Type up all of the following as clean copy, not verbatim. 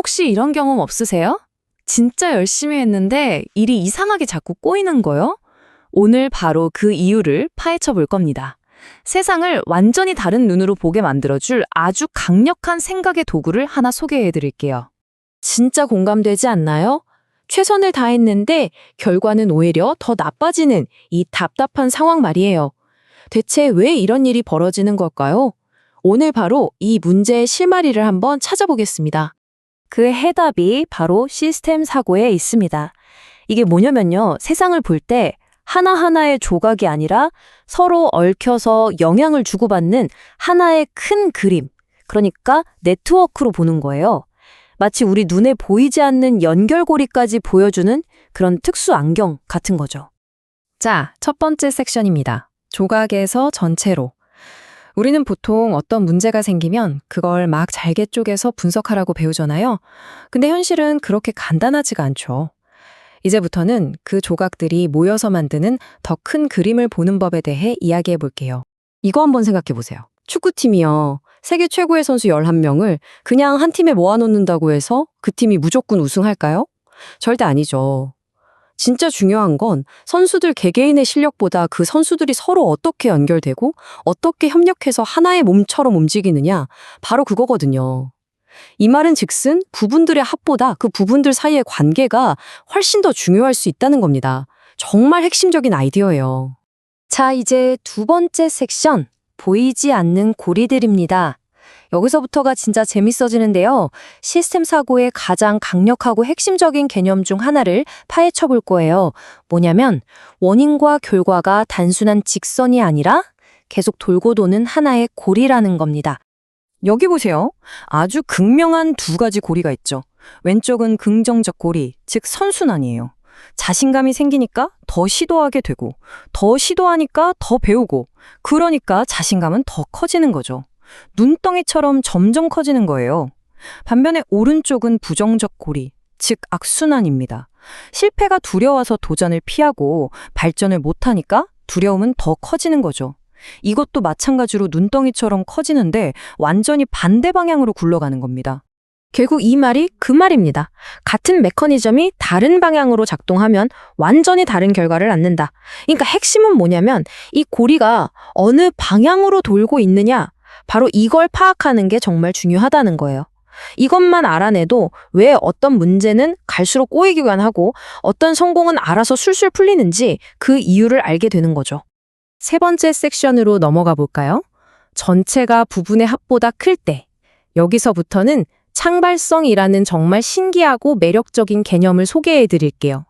혹시 이런 경험 없으세요? 진짜 열심히 했는데 일이 이상하게 자꾸 꼬이는 거요? 오늘 바로 그 이유를 파헤쳐 볼 겁니다. 세상을 완전히 다른 눈으로 보게 만들어줄 아주 강력한 생각의 도구를 하나 소개해 드릴게요. 진짜 공감되지 않나요? 최선을 다했는데 결과는 오히려 더 나빠지는 이 답답한 상황 말이에요. 대체 왜 이런 일이 벌어지는 걸까요? 오늘 바로 이 문제의 실마리를 한번 찾아보겠습니다. 그 해답이 바로 시스템 사고에 있습니다. 이게 뭐냐면요. 세상을 볼 때 하나하나의 조각이 아니라 서로 얽혀서 영향을 주고받는 하나의 큰 그림, 그러니까 네트워크로 보는 거예요. 마치 우리 눈에 보이지 않는 연결고리까지 보여주는 그런 특수 안경 같은 거죠. 자, 첫 번째 섹션입니다. 조각에서 전체로. 우리는 보통 어떤 문제가 생기면 그걸 막 잘게 쪼개서 분석하라고 배우잖아요. 근데 현실은 그렇게 간단하지가 않죠. 이제부터는 그 조각들이 모여서 만드는 더 큰 그림을 보는 법에 대해 이야기해 볼게요. 이거 한번 생각해 보세요. 축구팀이요. 세계 최고의 선수 11명을 그냥 한 팀에 모아놓는다고 해서 그 팀이 무조건 우승할까요? 절대 아니죠. 진짜 중요한 건 선수들 개개인의 실력보다 그 선수들이 서로 어떻게 연결되고 어떻게 협력해서 하나의 몸처럼 움직이느냐, 바로 그거거든요. 이 말은 즉슨 부분들의 합보다 그 부분들 사이의 관계가 훨씬 더 중요할 수 있다는 겁니다. 정말 핵심적인 아이디어예요. 자, 이제 두 번째 섹션, 보이지 않는 고리들입니다. 여기서부터가 진짜 재밌어지는데요. 시스템 사고의 가장 강력하고 핵심적인 개념 중 하나를 파헤쳐 볼 거예요. 뭐냐면 원인과 결과가 단순한 직선이 아니라 계속 돌고 도는 하나의 고리라는 겁니다. 여기 보세요. 아주 극명한 두 가지 고리가 있죠. 왼쪽은 긍정적 고리, 즉 선순환이에요. 자신감이 생기니까 더 시도하게 되고, 더 시도하니까 더 배우고, 그러니까 자신감은 더 커지는 거죠. 눈덩이처럼 점점 커지는 거예요. 반면에 오른쪽은 부정적 고리, 즉 악순환입니다. 실패가 두려워서 도전을 피하고 발전을 못하니까 두려움은 더 커지는 거죠. 이것도 마찬가지로 눈덩이처럼 커지는데 완전히 반대 방향으로 굴러가는 겁니다. 결국 이 말이 그 말입니다. 같은 메커니즘이 다른 방향으로 작동하면 완전히 다른 결과를 낳는다. 그러니까 핵심은 뭐냐면 이 고리가 어느 방향으로 돌고 있느냐, 바로 이걸 파악하는 게 정말 중요하다는 거예요. 이것만 알아내도 왜 어떤 문제는 갈수록 꼬이기만 하고 어떤 성공은 알아서 술술 풀리는지 그 이유를 알게 되는 거죠. 세 번째 섹션으로 넘어가 볼까요? 전체가 부분의 합보다 클 때. 여기서부터는 창발성이라는 정말 신기하고 매력적인 개념을 소개해 드릴게요.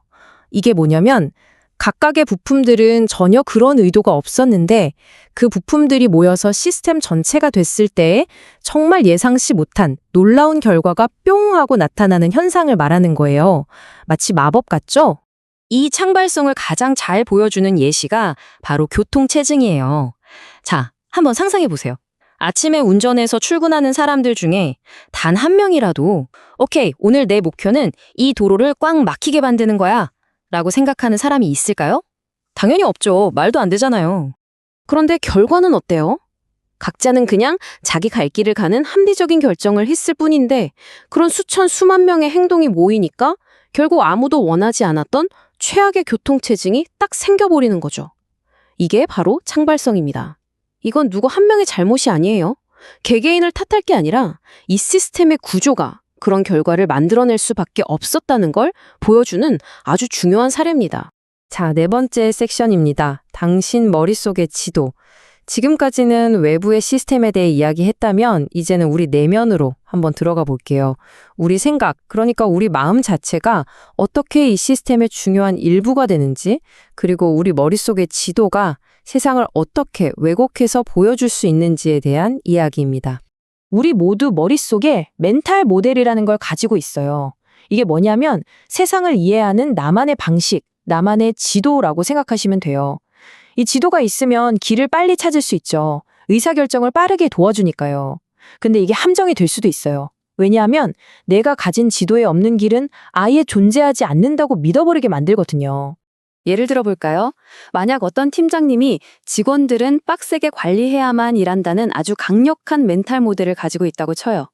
이게 뭐냐면 각각의 부품들은 전혀 그런 의도가 없었는데 그 부품들이 모여서 시스템 전체가 됐을 때 정말 예상치 못한 놀라운 결과가 뿅 하고 나타나는 현상을 말하는 거예요. 마치 마법 같죠? 이 창발성을 가장 잘 보여주는 예시가 바로 교통체증이에요. 자, 한번 상상해 보세요. 아침에 운전해서 출근하는 사람들 중에 단 한 명이라도 오케이, 오늘 내 목표는 이 도로를 꽉 막히게 만드는 거야 라고 생각하는 사람이 있을까요? 당연히 없죠. 말도 안 되잖아요. 그런데 결과는 어때요? 각자는 그냥 자기 갈 길을 가는 합리적인 결정을 했을 뿐인데 그런 수천 수만 명의 행동이 모이니까 결국 아무도 원하지 않았던 최악의 교통체증이 딱 생겨버리는 거죠. 이게 바로 창발성입니다. 이건 누구 한 명의 잘못이 아니에요. 개개인을 탓할 게 아니라 이 시스템의 구조가 그런 결과를 만들어낼 수밖에 없었다는 걸 보여주는 아주 중요한 사례입니다. 자, 네 번째 섹션입니다. 당신 머릿속의 지도. 지금까지는 외부의 시스템에 대해 이야기했다면 이제는 우리 내면으로 한번 들어가 볼게요. 우리 생각, 그러니까 우리 마음 자체가 어떻게 이 시스템의 중요한 일부가 되는지, 그리고 우리 머릿속의 지도가 세상을 어떻게 왜곡해서 보여줄 수 있는지에 대한 이야기입니다. 우리 모두 머릿속에 멘탈 모델이라는 걸 가지고 있어요. 이게 뭐냐면 세상을 이해하는 나만의 방식, 나만의 지도라고 생각하시면 돼요. 이 지도가 있으면 길을 빨리 찾을 수 있죠. 의사결정을 빠르게 도와주니까요. 근데 이게 함정이 될 수도 있어요. 왜냐하면 내가 가진 지도에 없는 길은 아예 존재하지 않는다고 믿어버리게 만들거든요. 예를 들어 볼까요? 만약 어떤 팀장님이 직원들은 빡세게 관리해야만 일한다는 아주 강력한 멘탈 모델을 가지고 있다고 쳐요.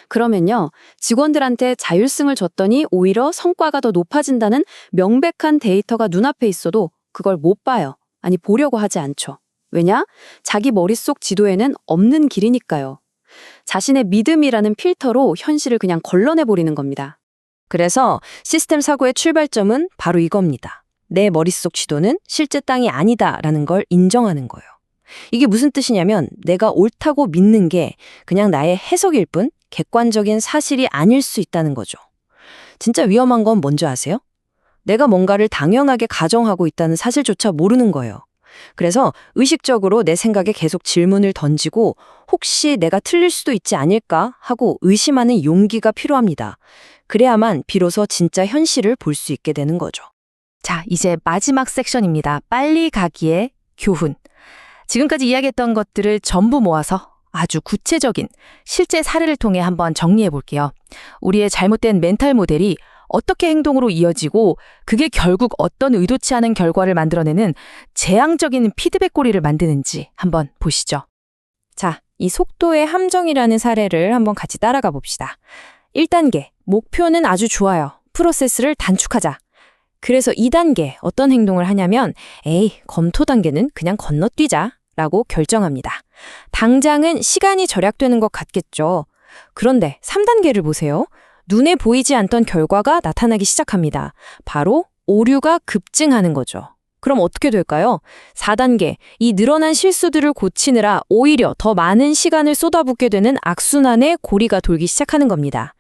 그러면요, 직원들한테 자율성을 줬더니 오히려 성과가 더 높아진다는 명백한 데이터가 눈앞에 있어도 그걸 못 봐요. 아니, 보려고 하지 않죠. 왜냐? 자기 머릿속 지도에는 없는 길이니까요. 자신의 믿음이라는 필터로 현실을 그냥 걸러내버리는 겁니다. 그래서 시스템 사고의 출발점은 바로 이겁니다. 내 머릿속 지도는 실제 땅이 아니다라는 걸 인정하는 거예요. 이게 무슨 뜻이냐면 내가 옳다고 믿는 게 그냥 나의 해석일 뿐 객관적인 사실이 아닐 수 있다는 거죠. 진짜 위험한 건 뭔지 아세요? 내가 뭔가를 당연하게 가정하고 있다는 사실조차 모르는 거예요. 그래서 의식적으로 내 생각에 계속 질문을 던지고 혹시 내가 틀릴 수도 있지 않을까 하고 의심하는 용기가 필요합니다. 그래야만 비로소 진짜 현실을 볼 수 있게 되는 거죠. 자, 이제 마지막 섹션입니다. 빨리 가기의 교훈. 지금까지 이야기했던 것들을 전부 모아서 아주 구체적인 실제 사례를 통해 한번 정리해 볼게요. 우리의 잘못된 멘탈 모델이 어떻게 행동으로 이어지고 그게 결국 어떤 의도치 않은 결과를 만들어내는 재앙적인 피드백 고리를 만드는지 한번 보시죠. 자, 이 속도의 함정이라는 사례를 한번 같이 따라가 봅시다. 1단계, 목표는 아주 좋아요. 프로세스를 단축하자. 그래서 2단계, 어떤 행동을 하냐면 에이, 검토 단계는 그냥 건너뛰자 라고 결정합니다. 당장은 시간이 절약되는 것 같겠죠. 그런데 3단계를 보세요. 눈에 보이지 않던 결과가 나타나기 시작합니다. 바로 오류가 급증하는 거죠. 그럼 어떻게 될까요? 4단계, 이 늘어난 실수들을 고치느라 오히려 더 많은 시간을 쏟아붓게 되는 악순환의 고리가 돌기 시작하는 겁니다.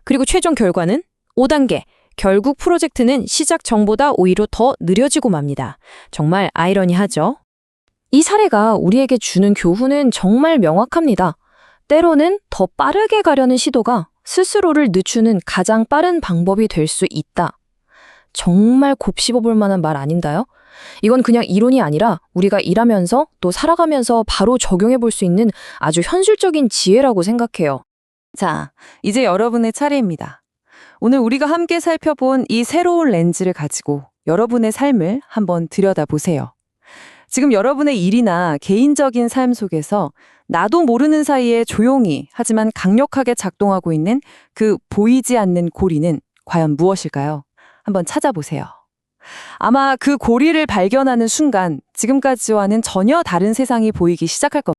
그리고 최종 결과는 5단계, 결국 프로젝트는 시작 전보다 오히려 더 느려지고 맙니다. 정말 아이러니하죠? 이 사례가 우리에게 주는 교훈은 정말 명확합니다. 때로는 더 빠르게 가려는 시도가 스스로를 늦추는 가장 빠른 방법이 될 수 있다. 정말 곱씹어볼 만한 말 아닌가요? 이건 그냥 이론이 아니라 우리가 일하면서 또 살아가면서 바로 적용해 볼 수 있는 아주 현실적인 지혜라고 생각해요. 자, 이제 여러분의 차례입니다. 오늘 우리가 함께 살펴본 이 새로운 렌즈를 가지고 여러분의 삶을 한번 들여다보세요. 지금 여러분의 일이나 개인적인 삶 속에서 나도 모르는 사이에 조용히 하지만 강력하게 작동하고 있는 그 보이지 않는 고리는 과연 무엇일까요? 한번 찾아보세요. 아마 그 고리를 발견하는 순간 지금까지와는 전혀 다른 세상이 보이기 시작할 겁니다.